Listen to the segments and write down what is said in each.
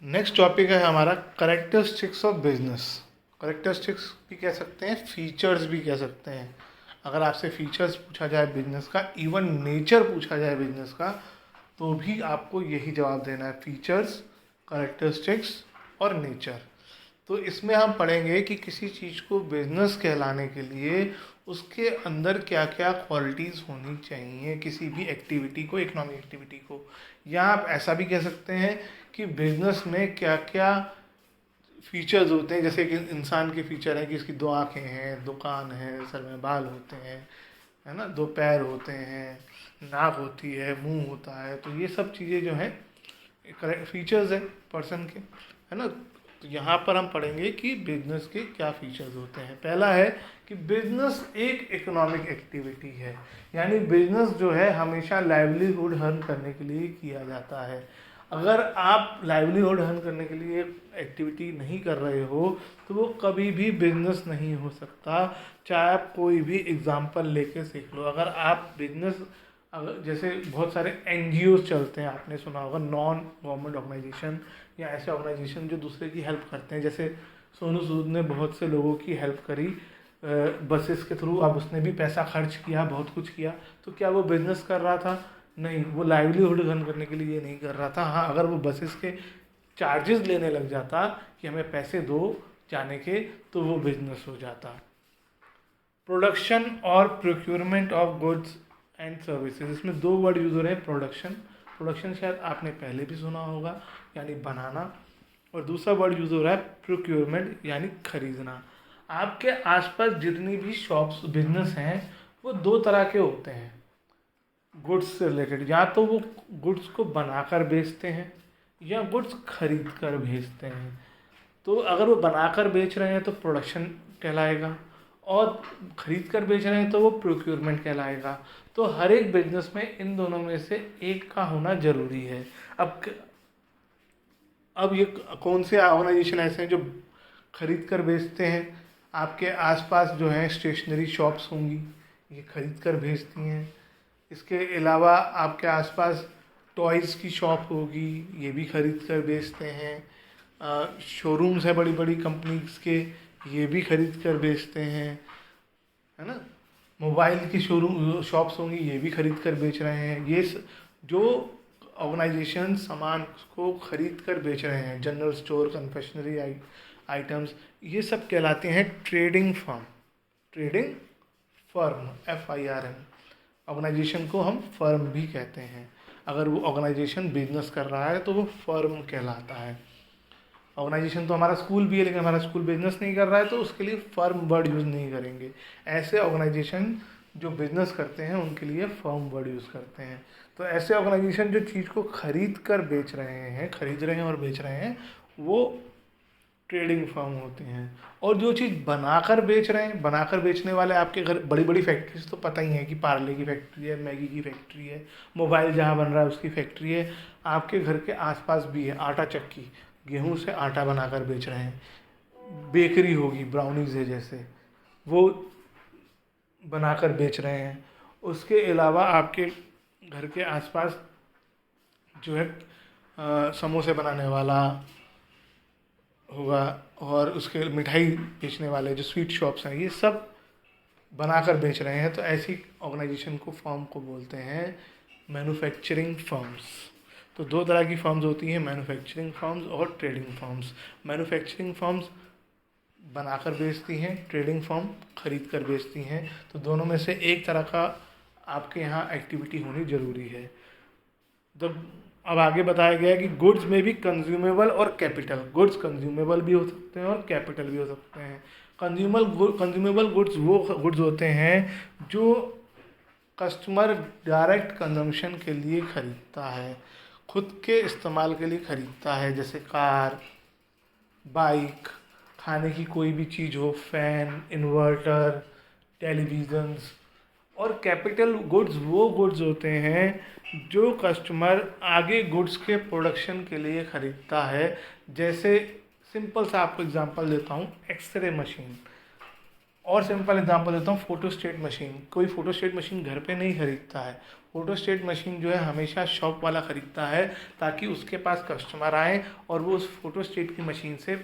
Next topic है हमारा characteristics of business. Characteristics भी कह सकते हैं, फीचर्स भी कह सकते हैं। अगर आपसे फीचर्स पूछा जाए बिजनेस का, इवन नेचर पूछा जाए बिजनेस का, तो भी आपको यही जवाब देना है, फीचर्स, करेक्टरिस्टिक्स और नेचर। तो इसमें हम पढ़ेंगे कि किसी चीज़ को बिजनेस कहलाने के लिए उसके अंदर क्या क्या क्वालिटीज़ होनी चाहिए, किसी भी एक्टिविटी को, इकोनॉमिक एक्टिविटी को। या आप ऐसा भी कह सकते हैं कि बिजनेस में क्या क्या फीचर्स होते हैं। जैसे कि इंसान के फीचर हैं कि इसकी दो आँखें हैं, दो कान हैं, सर में बाल होते हैं, है ना, दो पैर होते हैं, नाक होती है, मुंह होता है। तो ये सब चीज़ें जो हैं फीचर्स हैं पर्सन के, है ना। तो यहाँ पर हम पढ़ेंगे कि बिजनेस के क्या फीचर्स होते हैं। पहला है कि बिजनेस एक इकोनॉमिक एक्टिविटी है, यानी बिजनेस जो है हमेशा लाइवलीहुड अर्न करने के लिए किया जाता है। अगर आप लाइवलीहुड अर्न करने के लिए एक्टिविटी नहीं कर रहे हो तो वो कभी भी बिजनेस नहीं हो सकता, चाहे आप कोई भी एग्जांपल लेके सीख लो। अगर आप बिजनेस, अगर जैसे बहुत सारे एनजीओ चलते हैं, आपने सुना होगा, नॉन गवर्नमेंट ऑर्गेनाइजेशन या ऐसे ऑर्गेनाइजेशन जो दूसरे की हेल्प करते हैं। जैसे सोनू सूद ने बहुत से लोगों की हेल्प करी बसेस के थ्रू। अब उसने भी पैसा खर्च किया, बहुत कुछ किया, तो क्या वो बिजनेस कर रहा था? नहीं, वो लाइवलीहुड अर्न करने के लिए ये नहीं कर रहा था। हाँ, अगर वो बसेस के चार्जेस लेने लग जाता कि हमें पैसे दो जाने के, तो वो बिजनेस हो जाता। प्रोडक्शन और procurement of goods and services, इसमें दो वर्ड यूज हो रहे हैं। प्रोडक्शन शायद आपने पहले भी सुना होगा, यानी बनाना, और दूसरा वर्ड यूज हो रहा है प्रोक्योरमेंट, यानी खरीदना। आपके आसपास जितनी भी शॉप्स, बिजनेस हैं, वो दो तरह के होते हैं गुड्स से रिलेटेड। या तो वो गुड्स को बनाकर बेचते हैं या गुड्स खरीद कर भेजते हैं। तो अगर वो बनाकर बेच रहे हैं तो प्रोडक्शन कहलाएगा, और खरीद कर बेच रहे हैं तो वो प्रोक्योरमेंट कहलाएगा। तो हर एक बिजनेस में इन दोनों में से एक का होना जरूरी है। अब ये कौन से ऑर्गेनाइजेशन ऐसे हैं जो खरीद कर बेचते हैं? आपके आसपास जो है स्टेशनरी शॉप्स होंगी, ये खरीद कर भेजती हैं। इसके अलावा आपके आसपास टॉयज़ की शॉप होगी, ये भी खरीद कर बेचते हैं। शोरूम्स है बड़ी बड़ी कंपनीज के, ये भी खरीद कर बेचते हैं, है ना। मोबाइल की शोरूम शॉप्स होंगी, ये भी खरीद कर बेच रहे हैं। जो ऑर्गेनाइजेशन सामान को खरीद कर बेच रहे हैं, जनरल स्टोर, कन्फेक्शनरी आइटम्स, ये सब कहलाते हैं trading firm. Trading firm, FIRM। Organisation को हम फर्म भी कहते हैं। अगर वो ऑर्गेनाइजेशन बिजनेस कर रहा है तो वो फर्म कहलाता है। ऑर्गेनाइजेशन तो हमारा स्कूल भी है, लेकिन हमारा स्कूल बिजनेस नहीं कर रहा है, तो उसके लिए फर्म वर्ड यूज़ नहीं करेंगे। ऐसे ऑर्गेनाइजेशन जो बिजनेस करते हैं उनके लिए फर्म वर्ड यूज़ करते हैं। तो ऐसे ऑर्गेनाइजेशन जो चीज़ को खरीद कर बेच रहे हैं, खरीद रहे हैं और बेच रहे हैं, वो ट्रेडिंग फर्म होते हैं। और जो चीज़ बनाकर बेच रहे हैं, बनाकर बेचने वाले आपके घर बड़ी बड़ी फैक्ट्रीज तो पता ही है कि पार्ले की फैक्ट्री है, मैगी की फैक्ट्री है, मोबाइल जहाँ बन रहा है उसकी फैक्ट्री है। आपके घर के आसपास भी है आटा चक्की, गेहूं से आटा बनाकर बेच रहे हैं। बेकरी होगी, ब्राउनीज है जैसे, वो बनाकर बेच रहे हैं। उसके अलावा आपके घर के आसपास जो है समोसे बनाने वाला होगा, और उसके मिठाई बेचने वाले जो स्वीट शॉप्स हैं, ये सब बनाकर बेच रहे हैं। तो ऐसी ऑर्गेनाइजेशन को, फर्म को बोलते हैं मैन्युफैक्चरिंग फर्म्स। तो दो तरह की फर्म्स होती हैं, मैन्युफैक्चरिंग फर्म्स और ट्रेडिंग फर्म्स। मैन्युफैक्चरिंग फर्म्स बनाकर बेचती हैं, ट्रेडिंग फर्म खरीद कर बेचती हैं। तो दोनों में से एक तरह का आपके यहाँ एक्टिविटी होनी ज़रूरी है। जब अब आगे बताया गया है कि गुड्स में भी कंज्यूमेबल और कैपिटल। गुड्स कंज्यूमेबल भी हो सकते हैं और कैपिटल भी हो सकते हैं। कंज्यूमेबल गुड्स वो गुड्स होते हैं जो कस्टमर डायरेक्ट कंजम्पशन के लिए ख़रीदता है, खुद के इस्तेमाल के लिए ख़रीदता है। जैसे कार, बाइक, खाने की कोई भी चीज़ हो, फ़ैन, इन्वर्टर, टेलीविज़न्स। और कैपिटल गुड्स वो गुड्स होते हैं जो कस्टमर आगे गुड्स के प्रोडक्शन के लिए ख़रीदता है। जैसे सिंपल सा आपको एग्जांपल देता हूँ, एक्सरे मशीन। और सिंपल एग्जांपल देता हूँ, फोटोस्टेट मशीन। कोई फोटोस्टेट मशीन घर पे नहीं खरीदता है, फोटोस्टेट मशीन जो है हमेशा शॉप वाला खरीदता है, ताकि उसके पास कस्टमर आए और वो उस फोटोस्टेट की मशीन से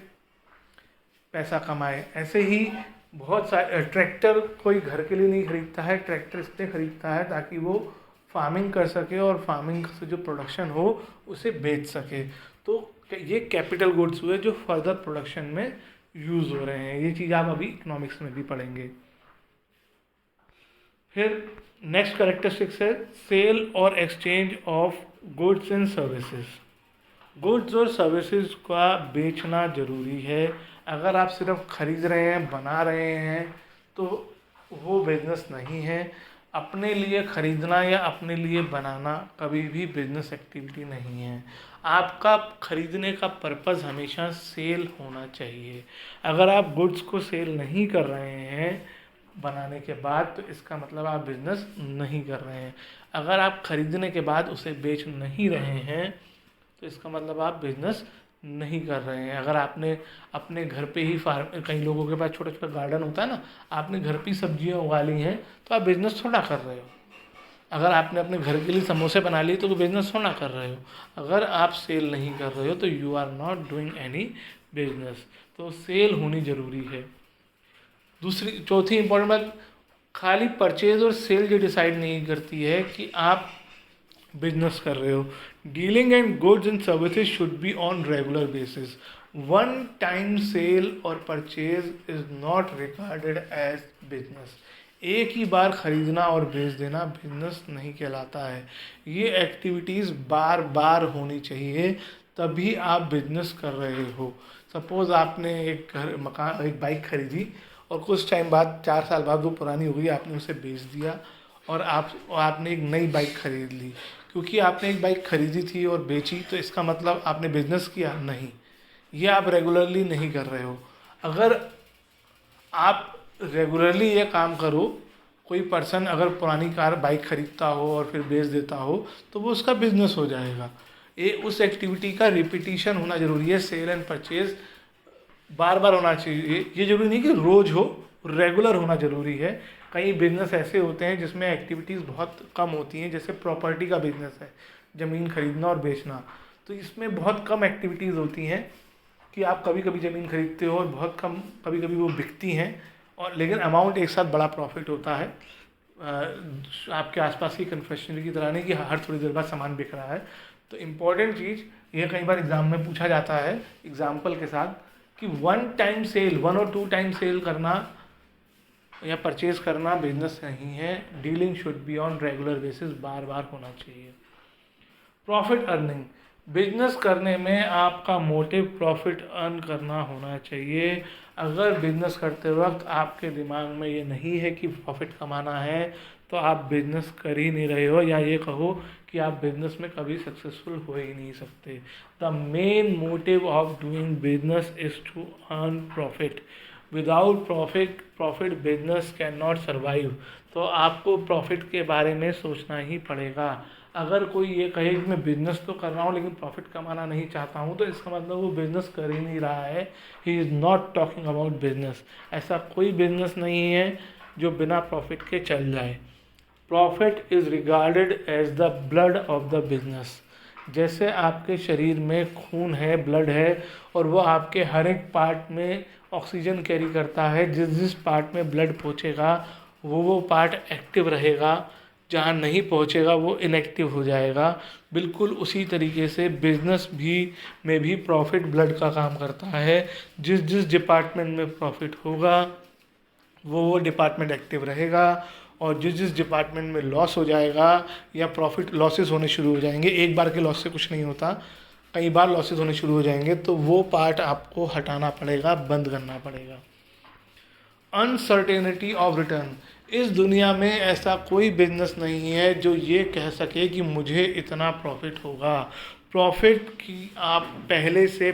पैसा कमाए। ऐसे ही बहुत सारे ट्रैक्टर कोई घर के लिए नहीं खरीदता है, ट्रैक्टर इसलिए खरीदता है ताकि वो फार्मिंग कर सके और फार्मिंग से जो प्रोडक्शन हो उसे बेच सके। तो ये कैपिटल गुड्स हुए जो फर्दर प्रोडक्शन में यूज़ हो रहे हैं। ये चीज़ आप अभी इकोनॉमिक्स में भी पढ़ेंगे। फिर नेक्स्ट कैरेक्टरिस्टिक्स है सेल और exchange of goods and services. Goods और सर्विसेज का बेचना ज़रूरी है। अगर आप सिर्फ खरीद रहे हैं, बना रहे हैं, तो वो बिजनेस नहीं है। अपने लिए खरीदना या अपने लिए बनाना कभी भी बिजनेस एक्टिविटी नहीं है। आपका खरीदने का पर्पज़ हमेशा सेल होना चाहिए। अगर आप गुड्स को सेल नहीं कर रहे हैं बनाने के बाद, तो इसका मतलब आप बिजनेस नहीं कर रहे हैं। अगर आप खरीदने के बाद उसे बेच नहीं रहे हैं, तो इसका मतलब आप बिजनेस नहीं कर रहे हैं। अगर आपने अपने घर पे ही फार्म, कई लोगों के पास छोटा छोटा गार्डन होता है ना, आपने घर पे ही सब्जियां उगा ली हैं, तो आप बिजनेस थोड़ा कर रहे हो। अगर आपने अपने घर के लिए समोसे बना लिए तो बिजनेस थोड़ा कर रहे हो। अगर आप सेल नहीं कर रहे हो तो you are not doing any business. तो सेल होनी ज़रूरी है। चौथी इंपॉर्टेंट बात, खाली परचेज और सेल ये डिसाइड नहीं करती है कि आप बिजनेस कर रहे हो। Dealing and goods and services should be on regular basis. One time sale और purchase is not regarded as business. एक ही बार खरीदना और बेच देना बिजनेस नहीं कहलाता है। ये एक्टिविटीज़ बार बार होनी चाहिए, तभी आप बिजनेस कर रहे हो। सपोज़ आपने एक बाइक खरीदी और कुछ टाइम बाद, 4 साल बाद वो पुरानी हो गई, आपने उसे बेच दिया और आपने एक नई बाइक खरीद ली। क्योंकि आपने एक बाइक खरीदी थी और बेची, तो इसका मतलब आपने बिजनेस किया? नहीं, ये आप रेगुलरली नहीं कर रहे हो। अगर आप रेगुलरली ये काम करो, कोई पर्सन अगर पुरानी बाइक खरीदता हो और फिर बेच देता हो, तो वो उसका बिजनेस हो जाएगा। उस एक्टिविटी का रिपीटिशन होना ज़रूरी है। सेल एंड परचेज बार बार होना चाहिए। ये जरूरी नहीं कि रोज़ हो, रेगुलर होना ज़रूरी है। कई बिजनेस ऐसे होते हैं जिसमें एक्टिविटीज़ बहुत कम होती हैं, जैसे प्रॉपर्टी का बिजनेस है, ज़मीन खरीदना और बेचना। तो इसमें बहुत कम एक्टिविटीज़ होती हैं कि आप कभी कभी ज़मीन खरीदते हो और बहुत कम कभी कभी वो बिकती हैं, और लेकिन अमाउंट एक साथ बड़ा प्रॉफिट होता है। आपके आसपास की कन्फेक्शनरी की तरह नहीं कि हर थोड़ी देर बाद सामान बिक रहा है। तो इम्पॉर्टेंट चीज़ ये कई बार एग्ज़ाम में पूछा जाता है एग्जाम्पल के साथ, कि 1 टाइम सेल, 1 और 2 टाइम सेल करना या परचेज करना बिजनेस नहीं है। Dealing should be on regular basis, बार बार होना चाहिए। प्रॉफिट अर्निंग, बिजनेस करने में आपका मोटिव प्रॉफिट अर्न करना होना चाहिए। अगर बिजनेस करते वक्त आपके दिमाग में ये नहीं है कि प्रॉफिट कमाना है, तो आप बिजनेस कर ही नहीं रहे हो, या ये कहो कि आप बिजनेस में कभी सक्सेसफुल हो ही नहीं सकते। The main motive of doing business is to earn profit. Without profit business can not survive. तो आपको प्रॉफिट के बारे में सोचना ही पड़ेगा। अगर कोई ये कहे कि मैं बिजनेस तो कर रहा हूँ लेकिन प्रॉफिट कमाना नहीं चाहता हूँ, तो इसका मतलब वो बिजनेस कर ही नहीं रहा है। He is not talking about business. ऐसा कोई बिजनेस नहीं है जो बिना प्रॉफिट के चल जाए। Profit is regarded as the blood of the business. जैसे आपके शरीर में खून है, ब्लड है, और वो आपके हर एक पार्ट में ऑक्सीजन कैरी करता है। जिस जिस पार्ट में ब्लड पहुँचेगा वो पार्ट एक्टिव रहेगा, जहाँ नहीं पहुँचेगा वो इनएक्टिव हो जाएगा। बिल्कुल उसी तरीके से बिजनेस में भी प्रॉफिट ब्लड का काम करता है। जिस जिस डिपार्टमेंट में प्रॉफिट होगा वो डिपार्टमेंट एक्टिव रहेगा, और जिस जिस डिपार्टमेंट में लॉस हो जाएगा या प्रॉफिट लॉसेस होने शुरू हो जाएंगे, एक बार के लॉस से कुछ नहीं होता, कई बार लॉसेस होने शुरू हो जाएंगे, तो वो पार्ट आपको हटाना पड़ेगा, बंद करना पड़ेगा। अनसर्टेनिटी ऑफ रिटर्न, इस दुनिया में ऐसा कोई बिजनेस नहीं है जो ये कह सके कि मुझे इतना प्रॉफिट होगा। प्रॉफिट की आप पहले से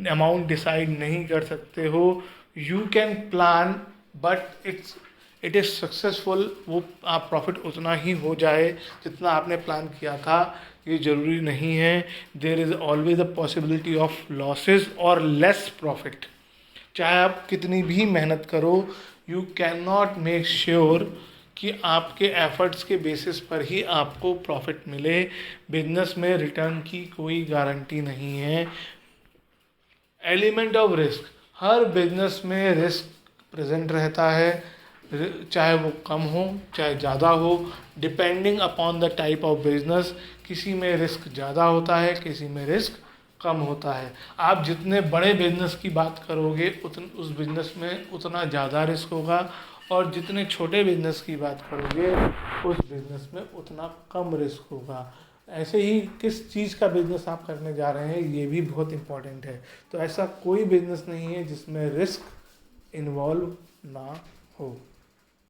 अमाउंट डिसाइड नहीं कर सकते हो। You can plan but it is successful. वो आप प्रॉफिट उतना ही हो जाए जितना आपने प्लान किया था, ये ज़रूरी नहीं है। There is always a possibility of losses और लेस प्रॉफिट। चाहे आप कितनी भी मेहनत करो, you can not make sure कि आपके एफर्ट्स के बेसिस पर ही आपको प्रॉफिट मिले। बिजनेस में रिटर्न की कोई गारंटी नहीं है। Element of risk, her business में रिस्क प्रेजेंट रहता है, चाहे वो कम हो चाहे ज़्यादा हो, depending upon the type of business. किसी में रिस्क ज़्यादा होता है, किसी में रिस्क कम होता है। आप जितने बड़े बिजनेस की बात करोगे उस बिजनेस में उतना ज़्यादा रिस्क होगा, और जितने छोटे बिजनेस की बात करोगे उस बिजनेस में उतना कम रिस्क होगा। ऐसे ही किस चीज़ का बिजनेस आप करने जा रहे हैं ये भी बहुत इम्पोर्टेंट है। तो ऐसा कोई बिजनेस नहीं है जिसमें रिस्क इन्वॉल्व ना हो।